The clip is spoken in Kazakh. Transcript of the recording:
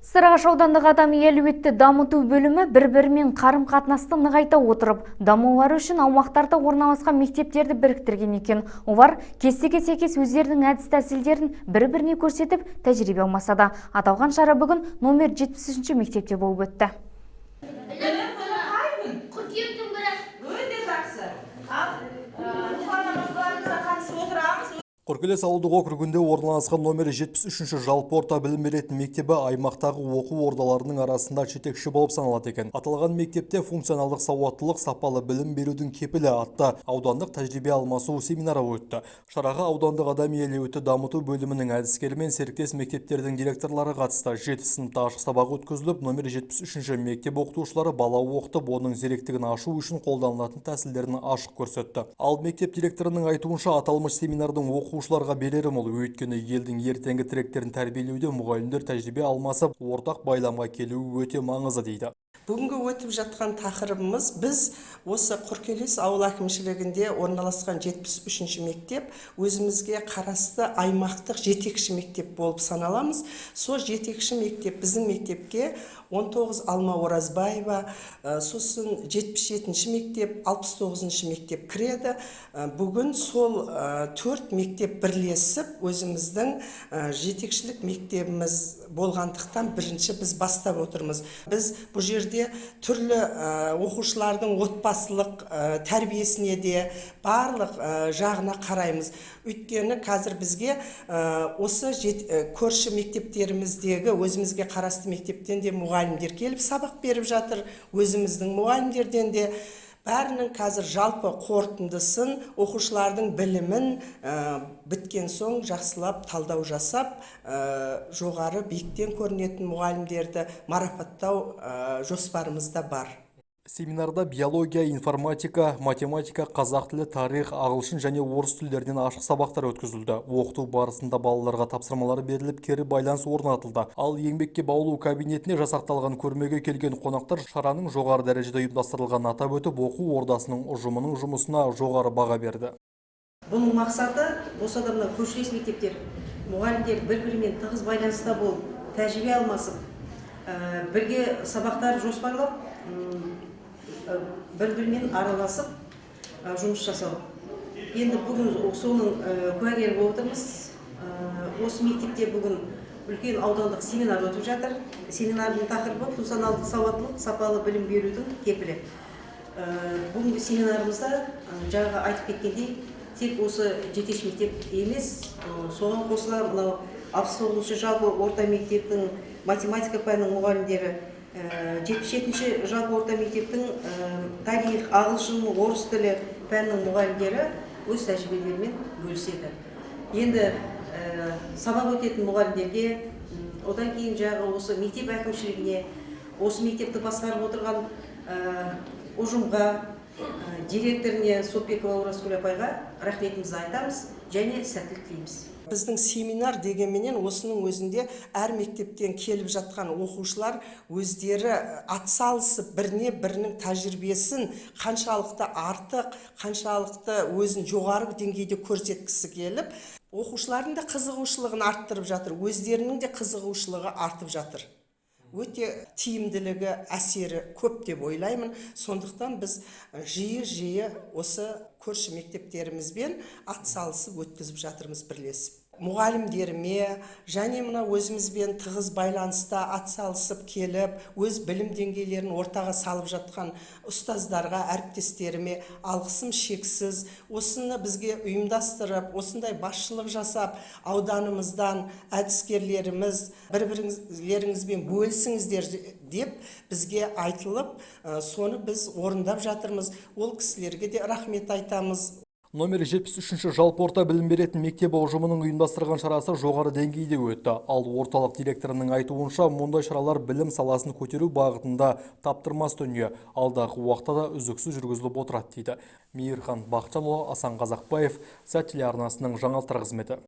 Сарыағаш аудандық адами әлеуетті дамыту бөлімі бір-бірімен қарым-қатынасты нығайта отырып, дамулары үшін аумақтарда орналасқан мектептерді біріктірген екен. Олар кестеге сәйкес өздерінің әдіс-тәсілдерін бір-біріне көрсетіп, тәжірибе алмасады. Аталған шара бүгін номер 73 мектепте болып өтті. Қоркелес ауылдық округінде орналасқан номер 73-ші жалпы орта білім беретін мектебі аймақтағы оқу ордаларының арасында жетекші болып саналады екен. Аталған мектепте функционалдық сауаттылық, сапалы білім берудің кепілі атты аудандық тәжірибе алмасу семинары өтті. Шараға аудандық адами әлеуетті дамыту бөлімінің әдіскері мен серіктес мектептердің директорлары қатысты. 7 сыныпта ашық сабақ өткізіліп, номер 73-ші мектеп оқытушылары бала оқытып, оның зеректігін ашу үшін қолданылатын тәсілдерін ашық көрсетті. Ал мектеп директорының айтуынша, аталмыш семинардың оқушыларға берері мол, өйткені елдің ертеңгі тіректерін тәрбиелеуде мұғалімдер тәжірибе алмасып, ортақ байламға келуі өте маңызды дейді. Бүгінгі өтіп жатқан тақырыбымыз, біз осы Қоркелес ауыл әкімшілігінде орналасқан 73-ші мектеп өзімізге қарасты аймақтық жетекші мектеп болып саналамыз. Сол жетекші мектеп біздің мектепке 19 Алма Оразбаева, сосын 77-ші мектеп, 69-ші мектеп кіреді. Бүгін сол 4 мектеп бірлесіп, өзіміздің жетекшілік мектебіміз болғандықтан бірінші біз бастап отырмыз. Біз бұл жерде түрлі оқушылардың отбасылық тәрбиесіне де барлық жағына қараймыз. Өйткені қазір бізге осы көрші мектептеріміздегі өзімізге қарасты мектептен де мұғалімдер келіп сабақ беріп жатыр, өзіміздің мұғалімдерден де. Бәрінің қазір жалпы қорытындысын, оқушылардың білімін біткен соң жақсылап талдау жасап, жоғары биіктен көрінетін мұғалімдерді марапаттау жоспарымызда бар. Семинарда биология, информатика, математика, қазақ тілі, тарих, ағылшын және орыс тілдерінен ашық сабақтар өткізілді. Оқыту барысында балаларға тапсырмалары беріліп, кері байланыс орнатылды. Ал еңбекке баулу кабинетіне жасақталған көрмеге келген қонақтар шараның жоғары дәрежеде ұйымдастырылғанын атап өтіп, оқу ордасының ұжымының жұмысына жоғары баға берді. Бұның мақсаты осы адамның көршілес мектептер, мұғалімдер бір-бірімен тығыз байланыста болып, тәжірибе алмасып, бірге сабақтар жоспарлап, бір-бірімен араласып жұмыс жасау. Енді бүгін соның куәгері болып отырмыз. Осы мектепте бүгін үлкен аудандық семинар өтіп жатыр. Семинардың тақырыбы функционалдық сауаттылық, сапалы білім берудің кепілі. Бүгінгі семинарымызда жаңағы айтып кеткендей, тек осы жетекші мектеп емес, соған қосыла мынау 69-ші жалпы орта мектептің математика пәнінің мұғалімдері, 77-ші жалпы орта мектептің тарих, ағылшын, орыс тілі пәнінің мұғалімдері өз тәжірибелерімен бөліседі. Енді сабақ өтетін мұғалімдерге, одан кейін жағы осы мектеп әкімшілігіне, осы мектепті басқарып отырған ұжымға, директоріне Сопбекова Оразгүл апайға рахметімізді айтамыз және сәттілік тілейміз. Біздің семинар дегенменен осының өзінде әр мектептен келіп жатқан оқушылар өздері атсалысып бірінің тәжірибесін қаншалықты артық, қаншалықты өзін жоғары деңгейде көрсеткісі келіп, оқушылардың да қызығушылығын арттырып жатыр, өздерінің де қызығушылығы артып жатыр. Өте тиімділігі, әсері көп деп ойлаймын. Сондықтан біз жиі осы көрші мектептерімізбен атсалысып өткізіп жатырмыз бірлесіп. Мұғалімдеріме және мына өзімізбен тығыз байланыста атсалысып келіп, өз білім деңгейлерін ортаға салып жатқан ұстаздарға, әріптестеріме алғысым шексіз. Осыны бізге ұйымдастырып, осындай басшылық жасап, ауданымыздан әдіскерлеріміз бір-біріңізбен бөлісіңіздер деп бізге айтылып, соны біз орындап жатырмыз. Ол кісілерге де рахмет айтамыз. Номер 73-ші жалпы орта білім беретін мектебі ұжымының ұйымдастырған шарасы жоғары деңгейде өтті. Ал орталық директорының айтуынша, мұндай шаралар білім саласын көтеру бағытында таптырмас дүние. Алдағы уақытта да үздіксіз жүргізіліп отырады дейді. Мейірхан Бақытжанұлы, Асан Қазақбаев, Сәт телеарнасының жаңалықтар қызметі.